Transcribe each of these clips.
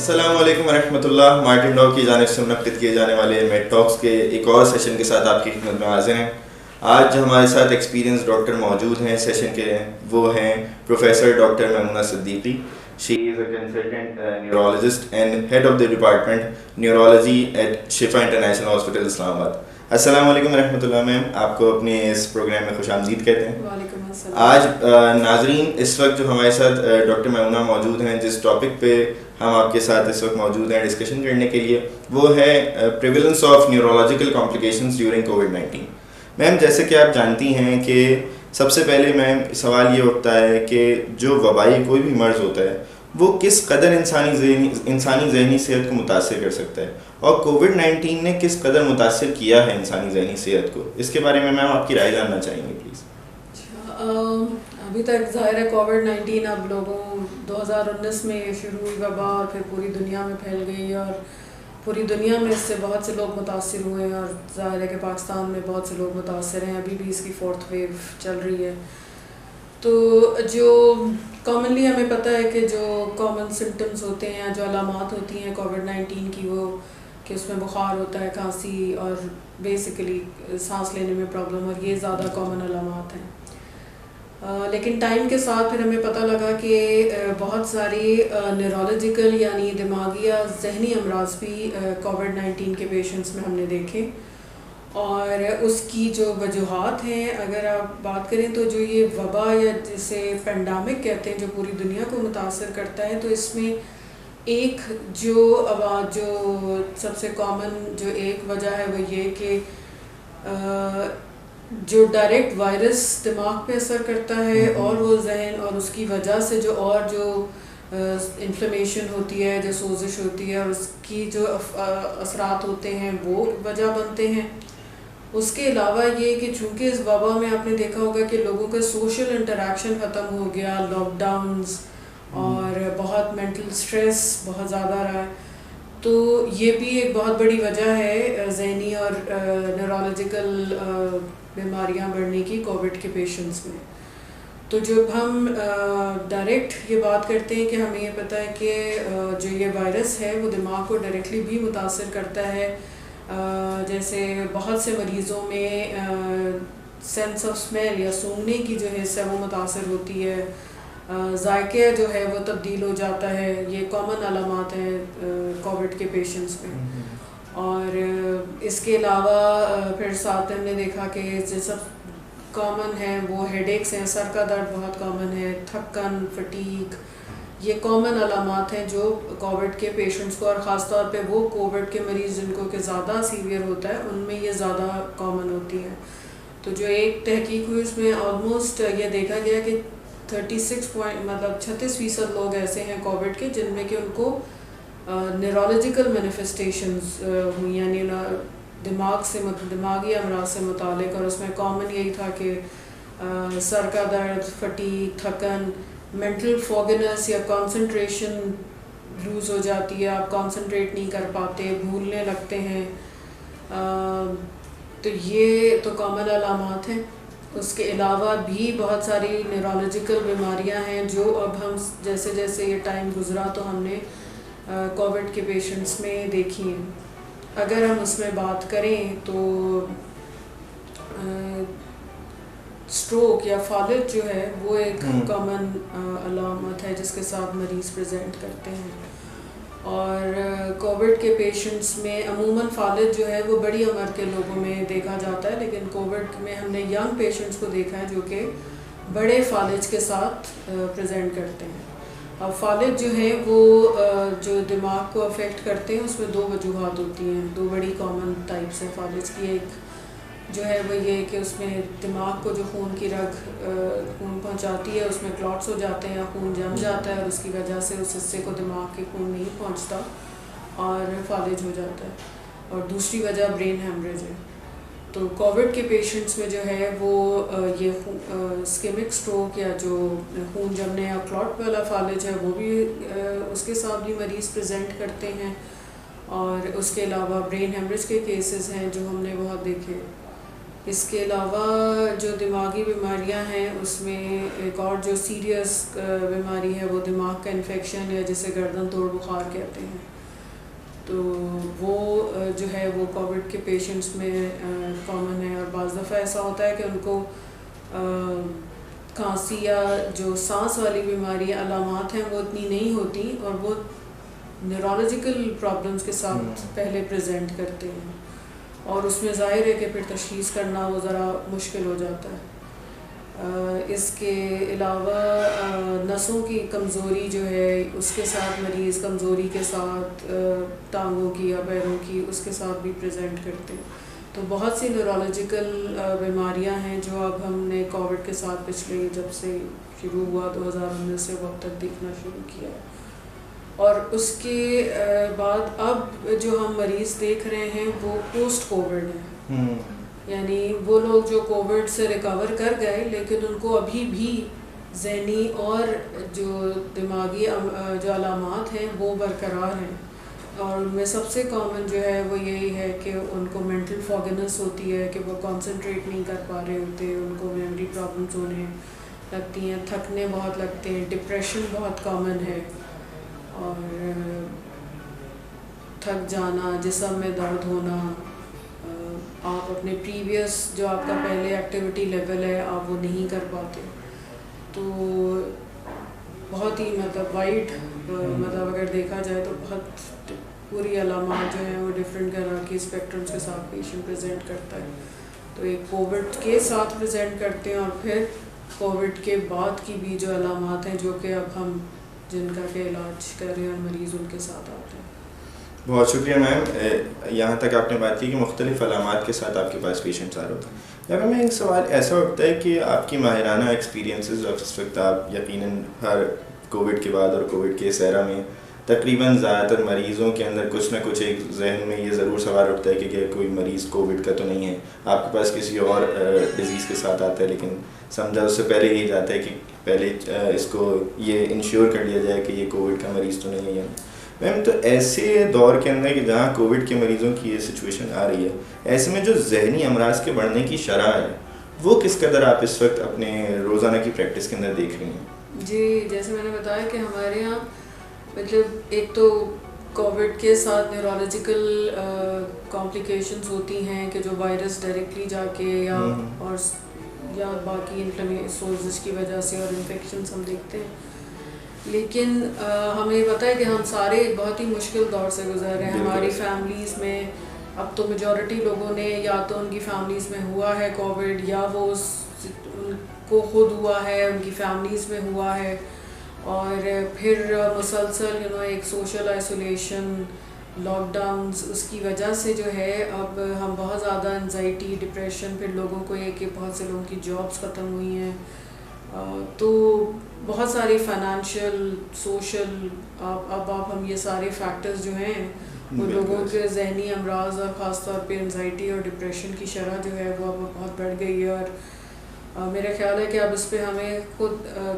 السلام علیکم ورحمۃ اللہ. مارٹن ڈاگ کی جانب سے منعقد کیے جانے والے میڈ ٹاکس کے ایک اور سیشن کے ساتھ آپ کی خدمت میں حاضر ہیں. آج ہمارے ساتھ ایکسپیرینس ڈاکٹر موجود ہیں سیشن کے. وہ ہیں professor doctor Maimoona Siddiqui. She is a consultant neurologist and head of the department neurology at Shifa international hospital Islamabad. السلام علیکم ورحمۃ اللہ میم, آپ کو اپنے اس پروگرام میں خوش آمدید کہتے ہیں. وعلیکم السلام. آج ناظرین اس وقت جو ہمارے ساتھ ڈاکٹر میمونہ موجود ہیں, جس ٹاپک پہ ہم آپ کے ساتھ اس وقت موجود ہیں ڈسکشن کرنے کے لیے, وہ ہے prevalence of neurological complications during کووڈ-19. میم جیسے کہ آپ جانتی ہیں کہ سب سے پہلے میم سوال یہ اٹھتا ہے کہ جو وبائی کوئی بھی مرض ہوتا ہے وہ کس قدر انسانی ذہنی صحت کو متاثر کر سکتا ہے, اور کووڈ-19 نے کس قدر متاثر کیا ہے انسانی ذہنی صحت کو. اس کے بارے میں میم آپ کی رائے جاننا چاہیں گے پلیز. ابھی تک ظاہر ہے کووڈ-19 اب لوگوں 2019 میں شروع ہوئی وبا اور پھر پوری دنیا میں پھیل گئی, اور پوری دنیا میں اس سے بہت سے لوگ متاثر ہوئے ہیں, اور ظاہر ہے کہ پاکستان میں بہت سے لوگ متاثر ہیں. ابھی بھی اس کی 4th ویو چل رہی ہے. تو جو کامنلی ہمیں پتہ ہے کہ جو کامن سمٹمز ہوتے ہیں, جو علامات ہوتی ہیں کووڈ-19 کی, وہ کہ اس میں بخار ہوتا ہے, کھانسی, اور بیسیکلی سانس لینے میں پرابلم, اور یہ زیادہ کامن علامات ہیں. لیکن ٹائم کے ساتھ پھر ہمیں پتہ لگا کہ بہت ساری نیورولوجیکل یعنی دماغی یا ذہنی امراض بھی کووڈ-19 کے پیشنٹس میں ہم نے دیکھے. اور اس کی جو وجوہات ہیں, اگر آپ بات کریں تو جو یہ وبا یا جسے پینڈیمک کہتے ہیں جو پوری دنیا کو متاثر کرتا ہے, تو اس میں ایک جو سب سے کامن جو ایک وجہ ہے وہ یہ کہ جو ڈائریکٹ وائرس دماغ پہ اثر کرتا ہے, اور وہ ذہن, اور اس کی وجہ سے جو انفلیمیشن ہوتی ہے, جو سوزش ہوتی ہے, اور اس کی جو اثرات ہوتے ہیں وہ وجہ بنتے ہیں. اس کے علاوہ یہ کہ چونکہ اس وبا میں آپ نے دیکھا ہوگا کہ لوگوں کا سوشل انٹریکشن ختم ہو گیا, لاک ڈاؤنز, اور بہت مینٹل سٹریس بہت زیادہ رہا ہے, تو یہ بھی ایک بہت بڑی وجہ ہے ذہنی اور نیورولوجیکل بیماریاں بڑھنے کی کووڈ کے پیشنٹس میں. تو جب ہم ڈائریکٹ یہ بات کرتے ہیں کہ ہمیں یہ پتہ ہے کہ جو یہ وائرس ہے وہ دماغ کو ڈائریکٹلی بھی متاثر کرتا ہے. جیسے بہت سے مریضوں میں سینس آف اسمیل یا سونگنے کی جو حص ہے وہ متاثر ہوتی ہے, ذائقہ جو ہے وہ تبدیل ہو جاتا ہے. یہ کامن علامات ہیں کووڈ کے پیشنٹس میں. اور اس کے علاوہ پھر ساتھ ہم نے دیکھا کہ جو سب کامن ہیں وہ ہیڈ ایکس ہیں, سر کا درد بہت کامن ہے, تھکن, فٹیگ, یہ کامن علامات ہیں جو کووڈ کے پیشنٹس کو, اور خاص طور پہ وہ کووڈ کے مریض جن کو کہ زیادہ سیویئر ہوتا ہے ان میں یہ زیادہ کامن ہوتی ہیں. تو جو ایک تحقیق ہوئی اس میں آلموسٹ یہ دیکھا گیا کہ 36% لوگ ایسے ہیں کووڈ کے جن میں کہ ان کو نیورولوجیکل مینیفیسٹیشنز ہوئی, یعنی دماغی امراض سے متعلق. اور اس میں کامن یہی تھا کہ سر کا درد, فٹیگ, تھکن, مینٹل فوگنس یا کانسنٹریشن لوز ہو جاتی ہے, آپ کانسنٹریٹ نہیں کر پاتے, بھولنے لگتے ہیں. تو یہ تو کامن علامات ہیں. اس کے علاوہ بھی بہت ساری نیورولوجیکل بیماریاں ہیں جو اب ہم جیسے جیسے یہ ٹائم گزرا تو ہم نے کووڈ کے پیشنٹس میں دیکھی ہیں. اگر ہم اس میں بات کریں تو اسٹروک یا فالج جو ہے وہ ایک کامن علامت ہے جس کے ساتھ مریض پریزنٹ کرتے ہیں. اور کووڈ کے پیشنٹس میں عموماً فالج جو ہے وہ بڑی عمر کے لوگوں میں دیکھا جاتا ہے, لیکن کووڈ میں ہم نے ینگ پیشنٹس کو دیکھا ہے جو کہ بڑے فالج کے ساتھ پریزنٹ کرتے ہیں. اب فالج جو ہیں وہ جو دماغ کو افیکٹ کرتے ہیں اس میں 2 وجوہات ہوتی ہیں, 2 بڑی کامن ٹائپس ہیں فالج کی. ایک جو ہے وہ یہ کہ اس میں دماغ کو جو خون کی رگ خون پہنچاتی ہے اس میں کلاٹس ہو جاتے ہیں, خون جم جاتا ہے, اور اس کی وجہ سے اس حصے کو دماغ کے خون نہیں پہنچتا اور فالج ہو جاتا ہے. اور دوسری وجہ برین ہیمریج ہے. تو کووڈ کے پیشنٹس میں جو ہے وہ یہ اسکیمک اسٹروک یا جو خون جمنے یا کلاٹ والا فالج ہے وہ بھی اس کے ساتھ بھی مریض پریزنٹ کرتے ہیں. اور اس کے علاوہ برین ہیمریج کے کیسز ہیں جو ہم نے بہت دیکھے. اس کے علاوہ جو دماغی بیماریاں ہیں اس میں ایک اور جو سیریس بیماری ہے وہ دماغ کا انفیکشن یا جسے گردن توڑ بخار کہتے ہیں. تو وہ جو ہے وہ کووڈ کے پیشنٹس میں کامن ہے, اور بعض دفعہ ایسا ہوتا ہے کہ ان کو کھانسی یا جو سانس والی بیماری علامات ہیں وہ اتنی نہیں ہوتی, اور وہ نیورولوجیکل پرابلمس کے ساتھ پہلے پریزنٹ کرتے ہیں, اور اس میں ظاہر ہے کہ پھر تشخیص کرنا وہ ذرا مشکل ہو جاتا ہے. اس کے علاوہ نسوں کی کمزوری جو ہے اس کے ساتھ مریض کمزوری کے ساتھ ٹانگوں کی یا پیروں کی اس کے ساتھ بھی پریزنٹ کرتے ہیں. تو بہت سی نیورولوجیکل بیماریاں ہیں جو اب ہم نے کووڈ کے ساتھ پچھلے جب سے شروع ہوا 2019 سے وقت تک دیکھنا شروع کیا. اور اس کے بعد اب جو ہم مریض دیکھ رہے ہیں وہ پوسٹ کووڈ ہیں, یعنی وہ لوگ جو کووڈ سے ریکور کر گئے لیکن ان کو ابھی بھی ذہنی اور جو دماغی جو علامات ہیں وہ برقرار ہیں. اور ان میں سب سے کامن جو ہے وہ یہی ہے کہ ان کو مینٹل فاگنس ہوتی ہے کہ وہ کانسنٹریٹ نہیں کر پا رہے ہوتے, ان کو میموری پرابلمس ہونے لگتی ہیں, تھکنے بہت لگتے ہیں, ڈپریشن بہت کامن ہے, اور تھک جانا, جسم میں درد ہونا, آپ اپنے پریویس جو آپ کا پہلے ایکٹیویٹی لیول ہے آپ وہ نہیں کر پاتے. تو بہت ہی مطلب وائڈ مطلب اگر دیکھا جائے تو بہت پوری علامات جو ہیں وہ ڈفرینٹ طرح کی اسپیکٹرمس کے ساتھ پیشنٹ پریزنٹ کرتا ہے. تو ایک کووڈ کے ساتھ پریزنٹ کرتے ہیں, اور پھر کووڈ کے بعد کی بھی جو علامات ہیں جو کہ اب ہم جن کا کہ علاج کر رہے ہیں اور مریض ان کے ساتھ آتے ہیں. بہت شکریہ میم. یہاں تک آپ نے بات کی کہ مختلف علامات کے ساتھ آپ کے پاس پیشنٹس آ رہے ہوتے ہیں. یہاں پہ میں ایک سوال ایسا اٹھتا ہے کہ آپ کی ماہرانہ ایکسپیرینسز اس وقت آپ یقیناً ہر کووڈ کے بعد اور کووڈ کے سیرا میں تقریباً زیادہ تر مریضوں کے اندر کچھ نہ کچھ ایک ذہن میں یہ ضرور سوال اٹھتا ہے کہ کوئی مریض کووڈ کا تو نہیں ہے, آپ کے پاس کسی اور ڈیزیز کے ساتھ آتا ہے, لیکن سمجھا اس سے پہلے یہی جاتا ہے کہ پہلے اس کو یہ انشور کر لیا جائے کہ یہ کووڈ کا مریض تو نہیں ہے. میم تو ایسے دور کے اندر کہ جہاں کووڈ کے مریضوں کی یہ سچویشن آ رہی ہے, ایسے میں جو ذہنی امراض کے بڑھنے کی شرح ہے وہ کس قدر آپ اس وقت اپنے روزانہ کی پریکٹس کے اندر دیکھ رہی ہیں؟ جی, جیسے میں نے بتایا کہ ہمارے یہاں مطلب ایک تو کووڈ کے ساتھ نیورولوجیکل کمپلیکیشنز ہوتی ہیں کہ جو وائرس ڈائریکٹلی جا کے یا باقی سورسز کی وجہ سے اور انفیکشنز ہم دیکھتے ہیں. لیکن ہمیں پتہ ہے کہ ہم سارے بہت ہی مشکل دور سے گزر رہے ہیں. ہماری فیملیز میں اب تو میجورٹی لوگوں نے یا تو ان کی فیملیز میں ہوا ہے کووڈ, یا وہ ان کو خود ہوا ہے, ان کی فیملیز میں ہوا ہے, اور پھر مسلسل ایک سوشل آئسولیشن, لاک ڈاؤنز, اس کی وجہ سے جو ہے اب ہم بہت زیادہ انزائٹی, ڈپریشن, پھر لوگوں کو یہ کہ بہت سے لوگوں کی جابس ختم ہوئی ہیں, تو بہت ساری فائنانشیل, سوشل, اب ہم یہ سارے فیکٹرز جو ہیں وہ لوگوں کے ذہنی امراض اور خاص طور پہ انزائٹی اور ڈپریشن کی شرح جو ہے وہ اب بہت بڑھ گئی ہے. اور میرا خیال ہے کہ اب اس پہ ہمیں خود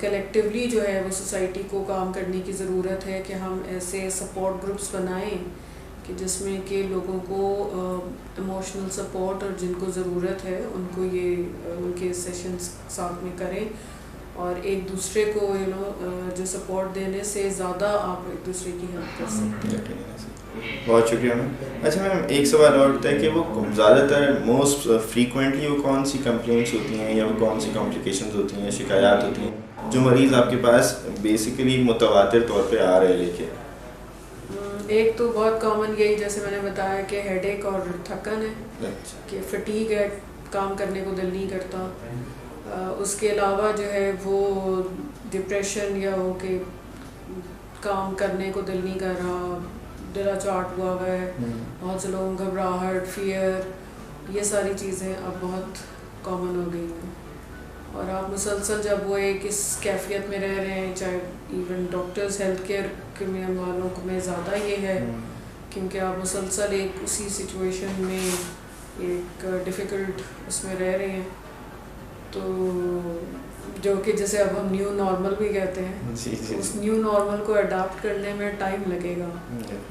کلیکٹیولی جو ہے وہ سوسائٹی کو کام کرنے کی ضرورت ہے کہ ہم ایسے سپورٹ گروپس بنائیں کہ جس میں کہ لوگوں کو ایموشنل سپورٹ اور جن کو ضرورت ہے ان کو یہ ان کے سیشنز ساتھ میں کریں, اور ایک دوسرے کو جو سپورٹ دینے سے زیادہ آپ ایک دوسرے کی ہیلپ کر سکتے ہیں. بہت شکریہ میم. اچھا میم, ایک سوال اور ہوتا ہے کہ وہ زیادہ تر موسٹ فریکوینٹلی وہ کون سی کمپلینٹس ہوتی ہیں یا وہ کون سی کمپلیکیشنز ہوتی ہیں, شکایات ہوتی ہیں جو مریض آپ کے پاس بیسیکلی متواتر طور پہ آ رہے لے کے؟ ایک تو بہت کامن یہی جیسے میں نے بتایا کہ ہیڈ ایک اور تھکن ہے, کہ فٹیگ ہے, کام کرنے کو دل نہیں کرتا. اس کے علاوہ جو ہے وہ ڈپریشن یا ہو کہ کام کرنے کو دل نہیں کر رہا, دل چاٹ ہوا ہوا ہے, بہت سے لوگوں گھبراہٹ, فیئر, یہ ساری چیزیں اب بہت کامن ہو گئی ہیں. اور آپ مسلسل جب وہ ایک اس کیفیت میں رہ رہے ہیں, چاہے ایون ڈاکٹرز ہیلتھ کیئر کے والوں میں زیادہ یہ ہے کیونکہ آپ مسلسل ایک اسی سچویشن میں ایک ڈیفیکلٹ اس میں رہ رہے ہیں, تو جو کہ جسے اب ہم نیو نارمل بھی کہتے ہیں. اس نیو نارمل کو اڈاپٹ کرنے میں ٹائم لگے گا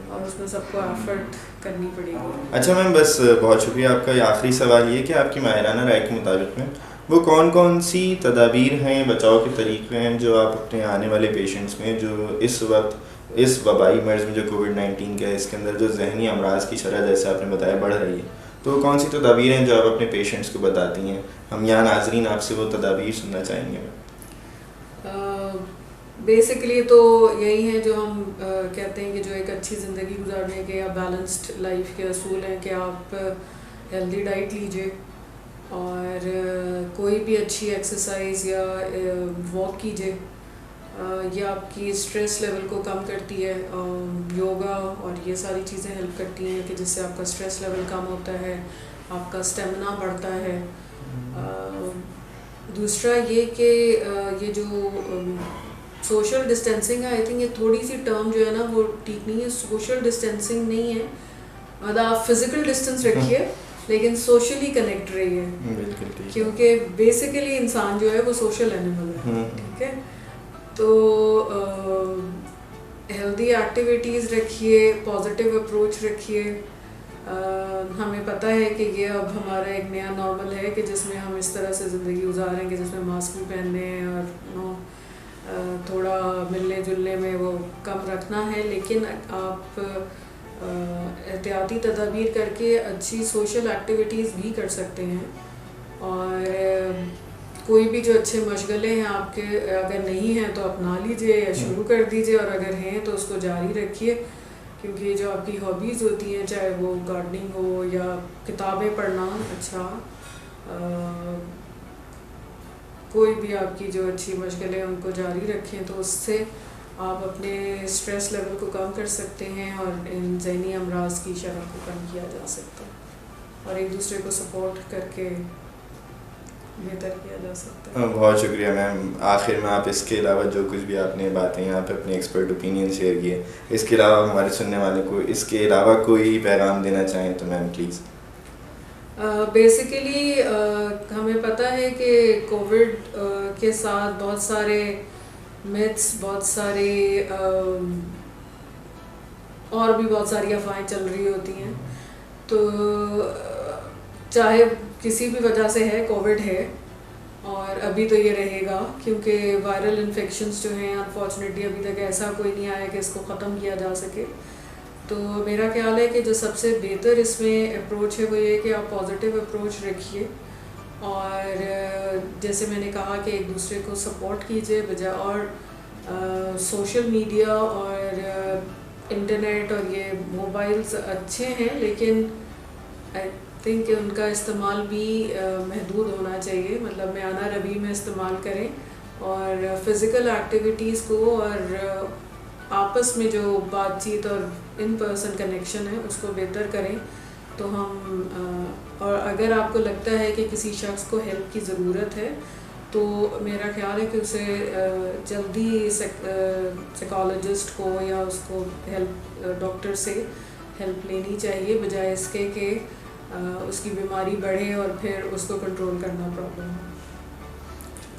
اور اس میں سب کو ایفرٹ کرنی پڑے گی. اچھا میم بس بہت شکریہ آپ کا. یہ آخری سوال یہ کہ آپ کی ماہرانہ رائے کے مطابق میں وہ کون کون سی تدابیر ہیں, بچاؤ کے طریقے ہیں جو آپ اپنے آنے والے پیشنٹس میں جو اس وقت اس وبائی مرض میں جو کووڈ-19 کا ہے اس کے اندر جو ذہنی امراض کی شرح جیسے آپ نے بتایا بڑھ رہی ہے, تو کون سی تدابیر ہیں جو آپ اپنے پیشنٹس کو بتاتی ہیں؟ ہم یہاں ناظرین آپ سے وہ تدابیر سننا چاہیں گے. بیسکلی تو یہی ہیں جو ہم کہتے ہیں کہ جو ایک اچھی زندگی گزارنے کے یا بیلنسڈ لائف کے اصول ہیں کہ آپ ہیلدی ڈائٹ لیجیے اور کوئی بھی اچھی ایکسرسائز یا واک کیجیے. یہ آپ کی اسٹریس لیول کو کم کرتی ہے. یوگا اور یہ ساری چیزیں ہیلپ کرتی ہیں کہ جس سے آپ کا اسٹریس لیول کم ہوتا ہے, آپ کا اسٹیمنا بڑھتا ہے. دوسرا یہ کہ یہ جو سوشل ڈسٹینسنگ ہے, آئی تھنک یہ تھوڑی سی ٹرم جو ہے نا وہ ٹھیک نہیں ہے. سوشل ڈسٹینسنگ نہیں ہے, مطلب آپ فزیکل ڈسٹینس رکھیے لیکن سوشلی کنیکٹ رہیے, کیونکہ بیسیکلی انسان جو ہے وہ سوشل اینیمل ہے. ٹھیک ہے, تو ہیلدی ایکٹیویٹیز رکھیے, پازیٹیو اپروچ رکھیے. ہمیں پتہ ہے کہ یہ اب ہمارا ایک نیا نارمل ہے کہ جس میں ہم اس طرح سے زندگی گزاریں کہ جس میں ماسک بھی پہننے ہیں اور تھوڑا ملنے جلنے میں وہ کم رکھنا ہے, لیکن آپ احتیاطی تدابیر کر کے اچھی سوشل ایکٹیویٹیز بھی کر سکتے ہیں. اور کوئی بھی جو اچھے مشغلے ہیں آپ کے اگر نہیں ہیں تو اپنا لیجئے یا شروع کر دیجئے, اور اگر ہیں تو اس کو جاری رکھیے, کیونکہ جو آپ کی ہابیز ہوتی ہیں چاہے وہ گارڈننگ ہو یا کتابیں پڑھنا, اچھا کوئی بھی آپ کی جو اچھی مشغلیں ان کو جاری رکھیں تو اس سے آپ اپنے اسٹریس لیول کو کم کر سکتے ہیں اور ان ذہنی امراض کی شرح کو کم کیا جا سکتا ہے اور ایک دوسرے کو سپورٹ کر کے بہتر کیا جا سکتا ہے. بہت شکریہ میم. آخر میں آپ اس کے علاوہ جو کچھ بھی آپ نے باتیں یہاں پہ اپنے ایکسپرٹ اوپینین شیئر کیے, اس کے علاوہ ہمارے سننے والے کو اس کے علاوہ کوئی پیغام دینا چاہیں تو میم پلیز. بیسیکلی ہمیں پتہ ہے کہ کووڈ کے ساتھ بہت سارے میتھس, بہت سارے اور بھی بہت ساری افواہیں چل رہی ہوتی ہیں. تو چاہے کسی بھی وجہ سے ہے, کووڈ ہے اور ابھی تو یہ رہے گا, کیونکہ وائرل انفیکشنز جو ہیں انفارچونیٹلی ابھی تک ایسا کوئی نہیں آیا کہ اس کو ختم کیا جا سکے. تو میرا خیال ہے کہ جو سب سے بہتر اس میں اپروچ ہے وہ یہ کہ آپ پازیٹیو اپروچ رکھیے اور جیسے میں نے کہا کہ ایک دوسرے کو سپورٹ کیجیے بجائے, اور سوشل میڈیا اور انٹرنیٹ اور یہ موبائلز اچھے ہیں لیکن آئی تھنک کہ ان کا استعمال بھی محدود ہونا چاہیے, مطلب میانہ روی میں استعمال کریں اور فزیکل ایکٹیویٹیز کو اور آپس میں جو بات چیت اور ان پرسن کنیکشن ہے اس کو بہتر کریں. تو ہم اور اگر آپ کو لگتا ہے کہ کسی شخص کو ہیلپ کی ضرورت ہے تو میرا خیال ہے کہ اسے جلدی سائیکالوجسٹ کو یا اس کو ہیلپ ڈاکٹر سے ہیلپ لینی چاہیے بجائے اس کے کہ اس کی بیماری بڑھے اور پھر اس کو کنٹرول کرنا پرابلم ہو.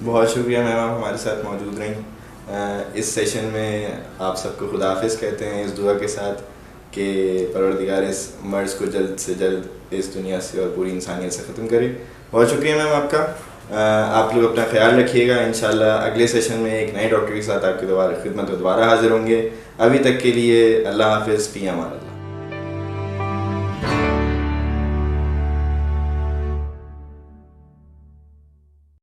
بہت شکریہ میم, آپ ہمارے ساتھ موجود رہیں. اس سیشن میں آپ سب کو خدا حافظ کہتے ہیں اس دعا کے ساتھ کہ پروردگار اس مرض کو جلد سے جلد اس دنیا سے اور پوری انسانیت سے ختم کرے. بہت شکریہ میم آپ کا. آپ لوگ اپنا خیال رکھیے گا. انشاءاللہ اگلے سیشن میں ایک نئے ڈاکٹر کے ساتھ آپ کی خدمت میں دوبارہ حاضر ہوں گے. ابھی تک کے لیے اللہ حافظ, فی امان اللہ.